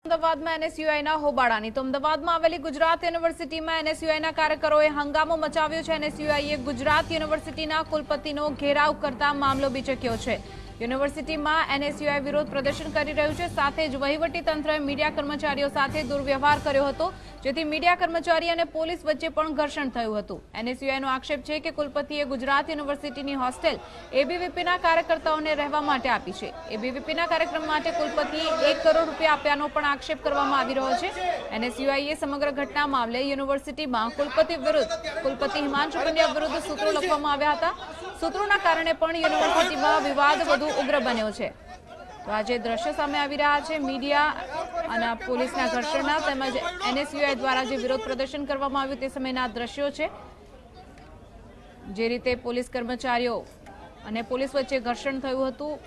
અમદાવાદમાં એનએસયુઆઈના હોબાળાની તો અમદાવાદમાં આવેલી ગુજરાત યુનિવર્સિટીમાં એનએસયુઆઈના કાર્યકરોએ હંગામો મચાવ્યો છે। એનએસયુઆઈએ ગુજરાત યુનિવર્સિટીના કુલપતિનો ઘેરાવ કરતા મામલો બીચક્યો છે। યુનિવર્સિટીમાં એનએસયુઆઈ વિરોધ પ્રદર્શન કરી રહ્યું છે, સાથે જ વહીવટી તંત્રએ મીડિયા કર્મચારીઓ સાથે દુર્વ્યવહાર કર્યો હતો, જેથી મીડિયા કર્મચારી અને પોલીસ વચ્ચે પણ ઘર્ષણ થયું હતું। એનએસયુઆઈનો આક્ષેપ છે કે કુલપતિએ ગુજરાત યુનિવર્સિટીની હોસ્ટેલ એબીવીપીના કાર્યકર્તાઓને રહેવા માટે આપી છે। એબીવીપીના કાર્યક્રમ માટે કુલપતિએ ₹1 કરોડ આપ્યાનો પણ આક્ષેપ કરવામાં આવી રહ્યો છે। એનએસયુઆઈએ સમગ્ર ઘટના મામલે યુનિવર્સિટીમાં કુલપતિ હિમાંશુ પંડ્યા વિરુદ્ધ સૂત્રો લખવામાં આવ્યા હતા। સૂત્રોના કારણે પણ યુનિવર્સિટીમાં વિવાદ વધુ ઉગ્ર બન્યો છે। તો આજે દ્રશ્યો સામે આવી રહ્યા છે મીડિયા અને પોલીસના ઘર્ષણના, તેમજ એનએસયુઆઈ દ્વારા જે વિરોધ પ્રદર્શન કરવામાં આવ્યું તે સમયના દ્રશ્યો છે। જે રીતે પોલીસ કર્મચારીઓ અને પોલીસ વચ્ચે ઘર્ષણ થયું હતું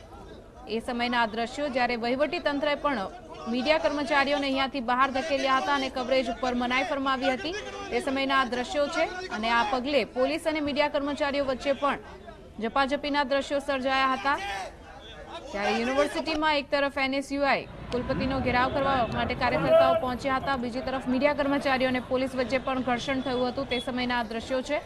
એ સમયના દ્રશ્યો, જ્યારે વહીવટી તંત્રએ પણ મીડિયા કર્મચારીઓને અહીંયાથી બહાર ધકેલ્યા હતા અને કવરેજ ઉપર મનાઈ ફરમાવી હતી તે સમયના દ્રશ્યો છે। અને આ પગલે પોલીસ અને મીડિયા કર્મચારીઓ વચ્ચે પણ ઝપાઝપીના દ્રશ્યો સર્જાયા હતા। ત્યારે યુનિવર્સિટીમાં એક તરફ એનએસયુઆઈ કુલપતિનો ઘેરાવ કરવા માટે કાર્યકર્તાઓ પહોંચ્યા હતા, બીજી તરફ મીડિયા કર્મચારીઓ અને પોલીસ વચ્ચે પણ ઘર્ષણ થયું હતું તે સમયના દ્રશ્યો છે।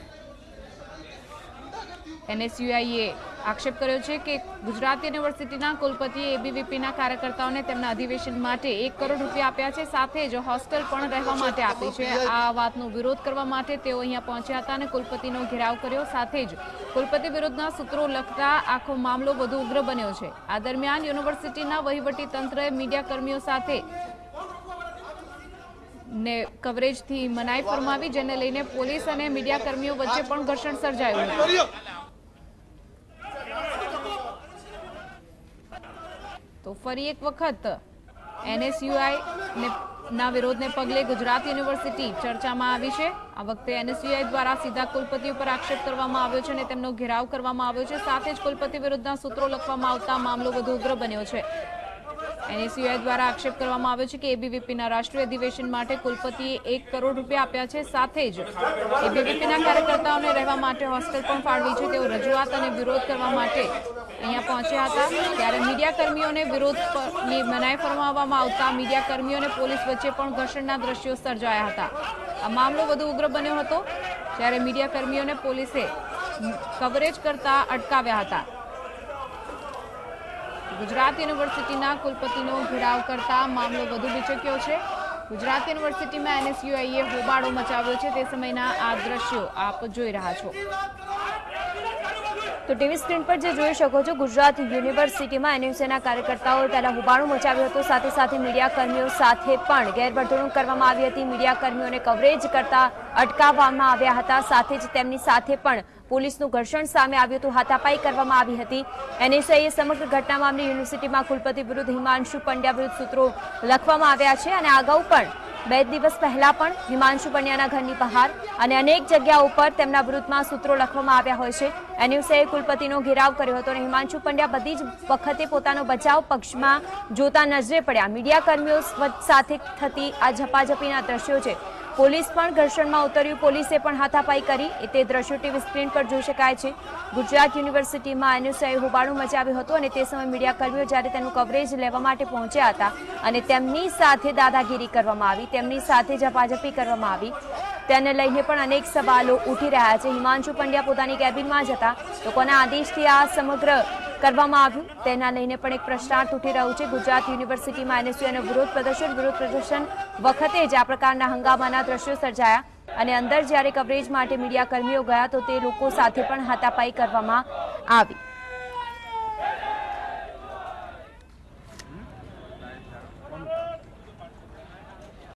એનએસયુઆઈએ આક્ષેપ કર્યો છે કે ગુજરાત યુનિવર્સિટીના કુલપતિએ એબીવીપીના કાર્યકર્તાઓને તેમના અધિવેશન માટે ₹1 કરોડ આપ્યા છે, સાથે જ હોસ્ટેલ પણ રહેવા માટે આપી છે। આ વાતનો વિરોધ કરવા માટે તેઓ અહીંયા પહોંચ્યા હતા અને કુલપતિનો ઘેરાવ કર્યો, સાથે જ કુલપતિ વિરુદ્ધના સૂત્રો લખતા આખો મામલો વધુ ઉગ્ર બન્યો છે। આ દરમિયાન યુનિવર્સિટીના વહીવટી તંત્રએ મીડિયા કર્મીઓ સાથે કવરેજથી મનાઈ ફરમાવી, જેને લઈને પોલીસ અને મીડિયા કર્મીઓ વચ્ચે પણ ઘર્ષણ સર્જાયું હતું। તો ફરી એક વખત એનએસયુઆઈ ના વિરોધને પગલે ગુજરાત યુનિવર્સિટી ચર્ચામાં આવી છે। આ વખતે એનએસયુઆઈ દ્વારા સીધા કુલપતિ ઉપર આક્ષેપ કરવામાં આવ્યો છે અને તેમનો ઘેરાવ કરવામાં આવ્યો છે, સાથે જ કુલપતિ વિરુદ્ધના સૂત્રો લખવામાં આવતા મામલો વધુ ઉગ્ર બન્યો છે। એનએસયુઆઈ દ્વારા આક્ષેપ કરવામાં આવ્યો છે કે એબીવીપીના રાષ્ટ્રીય અધિવેશન માટે કુલપતિએ ₹1 કરોડ આપ્યા છે, સાથે જ એબીવીપીના કાર્યકર્તાઓને રહેવા માટે હોસ્ટેલ પણ ફાળવી છે। તેઓ રજૂઆત અને વિરોધ કરવા માટે અહીંયા પહોંચ્યા હતા, ત્યારે મીડિયા કર્મીઓને વિરોધની મનાઈ ફરમાવવામાં આવતા મીડિયા કર્મીઓ અને પોલીસ વચ્ચે પણ ઘર્ષણના દ્રશ્યો સર્જાયા હતા। આ મામલો વધુ ઉગ્ર બન્યો હતો, જ્યારે મીડિયા કર્મીઓને પોલીસે કવરેજ કરતા અટકાવ્યા હતા। ગુજરાત યુનિવર્સિટીના કુલપતિનો ઘેરાવ કરતા મામલો વધુ બીચક્યો છે। ગુજરાત યુનિવર્સિટીમાં એનએસયુઆઈએ હોબાળો મચાવ્યો છે તે સમયના આ દ્રશ્યો આપ જોઈ રહ્યા છો। તો ટીવી સ્ક્રીન પર જે જોઈ શકો છો, ગુજરાત યુનિવર્સિટીમાં એનએસયુના કાર્યકર્તાઓએ પહેલા હોબાળો મચાવ્યો હતો, સાથે સાથે મીડિયા કર્મીઓ સાથે પણ ગેરવર્તણૂક કરવામાં આવી હતી। મીડિયા કર્મીઓને કવરેજ કરતા અટકાવવામાં આવ્યા હતા, સાથે જ તેમની સાથે પણ પોલીસનું ઘર્ષણ સામે આવ્યું હતું, હાથાપાઈ કરવામાં આવી હતી। એનએસયુએ સમગ્ર ઘટના મામલે યુનિવર્સિટીમાં કુલપતિ વિરુદ્ધ હિમાંશુ પંડ્યા વિરુદ્ધ સૂત્રો લખવામાં આવ્યા છે અને અગાઉ પણ 2 દિવસ પહેલા પણ હિમાંશુ પંડ્યાના ઘરની બહાર અને અનેક જગ્યાઓ પર તેમના વિરુદ્ધમાં સૂત્રો લખવામાં આવ્યા હોય છે। એનએસયુએ કુલપતિનો ઘેરાવ કર્યો હતો અને હિમાંશુ પંડ્યા બધી જ વખતે પોતાનો બચાવ પક્ષમાં જોતા નજરે પડ્યા। મીડિયા કર્મીઓ સાથે થતી આ ઝપાઝપીના દ્રશ્યો છે। પોલીસ પણ ઘર્ષણમાં ઉતર્યું, પોલીસે પણ હાથાપાઈ કરી, તે દ્રશ્યો ટીવી સ્ક્રીન પર જોઈ શકાય છે। ગુજરાત યુનિવર્સિટીમાં એનએસયુએ હોબાળો મચાવ્યો હતો અને તે સમયે મીડિયા કર્મીઓ જ્યારે તેનું કવરેજ લેવા માટે પહોંચ્યા હતા અને તેમની સાથે દાદાગીરી કરવામાં આવી, તેમની સાથે ઝપાઝપી કરવામાં આવી, તેને લઈને પણ અનેક સવાલો ઉઠી રહ્યા છે। હિમાંશુ પંડ્યા પોતાની કેબિનમાં જ હતા, તો કોના આદેશથી આ સમગ્ર કરવામાં આવ્યું તેના લઈને પણ એક પ્રશ્નાર્થ ઉઠી રહ્યું છે। ગુજરાત યુનિવર્સિટીમાં એનએસયુનો વિરોધ પ્રદર્શન વખતે જ આ પ્રકારના હંગામાના દ્રશ્યો સર્જાયા અને અંદર જ્યારે કવરેજ માટે મીડિયા કર્મીઓ ગયા તો તે લોકો સાથે પણ હાથાપાઈ કરવામાં આવી।